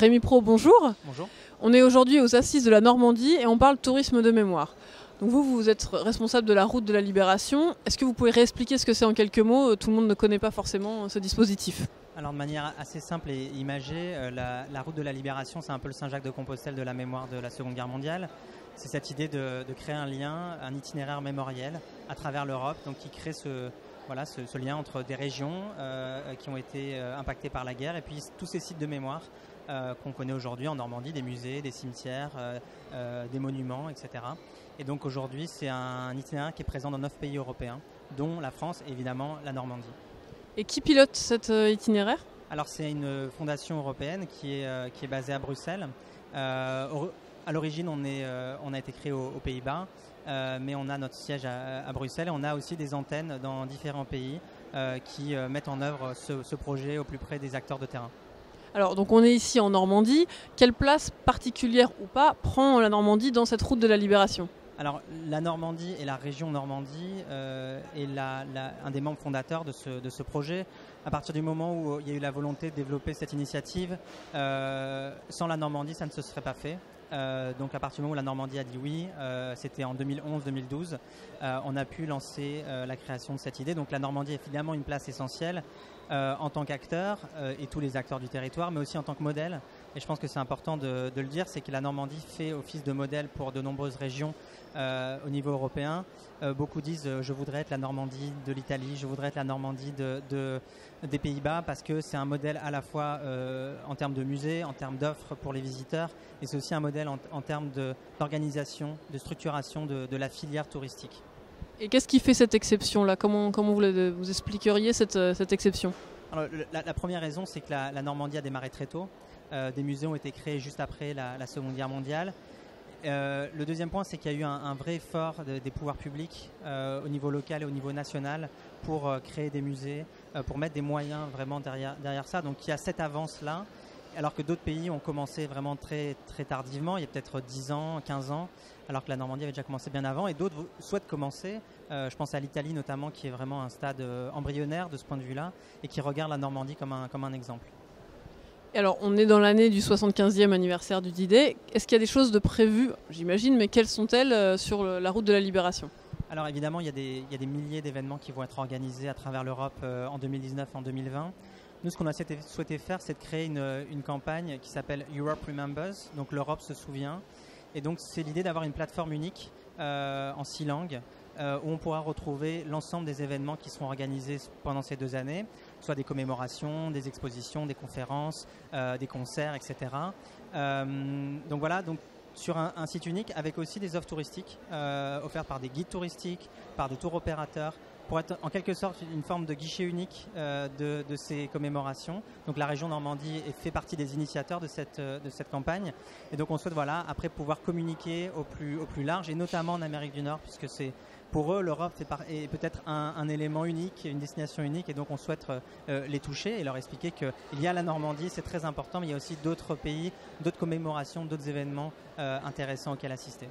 Rémi Pro, bonjour. Bonjour. On est aujourd'hui aux Assises de la Normandie et on parle tourisme de mémoire. Donc vous êtes responsable de la route de la Libération. Est-ce que vous pouvez réexpliquer ce que c'est en quelques mots? Tout le monde ne connaît pas forcément ce dispositif. Alors de manière assez simple et imagée, la route de la Libération, c'est un peu le Saint-Jacques-de-Compostelle de la mémoire de la Seconde Guerre mondiale. C'est cette idée de créer un lien, un itinéraire mémoriel à travers l'Europe, donc qui crée ce lien entre des régions qui ont été impactées par la guerre et puis tous ces sites de mémoire qu'on connaît aujourd'hui en Normandie, des musées, des cimetières, des monuments, etc. Et donc aujourd'hui, c'est un itinéraire qui est présent dans 9 pays européens, dont la France et évidemment la Normandie. Et qui pilote cet itinéraire? Alors c'est une fondation européenne qui est basée à Bruxelles. À l'origine, on a été créé aux Pays-Bas, mais on a notre siège à Bruxelles et on a aussi des antennes dans différents pays qui mettent en œuvre ce projet au plus près des acteurs de terrain. Alors donc on est ici en Normandie. Quelle place particulière ou pas prend la Normandie dans cette route de la Libération? Alors la Normandie et la région Normandie est un des membres fondateurs de ce projet. À partir du moment où il y a eu la volonté de développer cette initiative, sans la Normandie, ça ne se serait pas fait. Donc à partir du moment où la Normandie a dit oui, c'était en 2011-2012, on a pu lancer la création de cette idée. Donc la Normandie est évidemment une place essentielle en tant qu'acteur et tous les acteurs du territoire, mais aussi en tant que modèle. Et je pense que c'est important de le dire, c'est que la Normandie fait office de modèle pour de nombreuses régions au niveau européen. Beaucoup disent je voudrais être la Normandie de l'Italie, je voudrais être la Normandie des Pays-Bas, parce que c'est un modèle à la fois en termes de musées, en termes d'offres pour les visiteurs, et c'est aussi un modèle en termes d'organisation, de structuration de la filière touristique. Et qu'est-ce qui fait cette exception-là? Comment vous expliqueriez cette exception? Alors, la première raison, c'est que la Normandie a démarré très tôt. Des musées ont été créés juste après la Seconde Guerre mondiale. Le deuxième point, c'est qu'il y a eu un vrai effort des pouvoirs publics au niveau local et au niveau national pour créer des musées, pour mettre des moyens vraiment derrière ça. Donc il y a cette avance-là, alors que d'autres pays ont commencé vraiment très, très tardivement, il y a peut-être 10 ans, 15 ans, alors que la Normandie avait déjà commencé bien avant, et d'autres souhaitent commencer. Je pense à l'Italie notamment, qui est vraiment un stade embryonnaire de ce point de vue-là, et qui regarde la Normandie comme un exemple. Alors, on est dans l'année du 75e anniversaire du D-Day. Est-ce qu'il y a des choses de prévues, j'imagine, mais quelles sont-elles sur la route de la Libération? Alors évidemment, il y a des milliers d'événements qui vont être organisés à travers l'Europe en 2019, en 2020. Nous, ce qu'on a souhaité faire, c'est de créer une campagne qui s'appelle Europe Remembers, donc l'Europe se souvient. Et donc, c'est l'idée d'avoir une plateforme unique en 6 langues, où on pourra retrouver l'ensemble des événements qui seront organisés pendant ces 2 années, soit des commémorations, des expositions, des conférences, des concerts, etc. Donc voilà, sur un site unique, avec aussi des offres touristiques offertes par des guides touristiques, par des tours opérateurs, pour être en quelque sorte une forme de guichet unique de ces commémorations. Donc la région Normandie fait partie des initiateurs de cette campagne. Et donc on souhaite après pouvoir communiquer au plus large, et notamment en Amérique du Nord, puisque pour eux, l'Europe est peut-être un élément unique, une destination unique, et donc on souhaite les toucher et leur expliquer qu'il y a la Normandie, c'est très important, mais il y a aussi d'autres pays, d'autres commémorations, d'autres événements intéressants auxquels assister.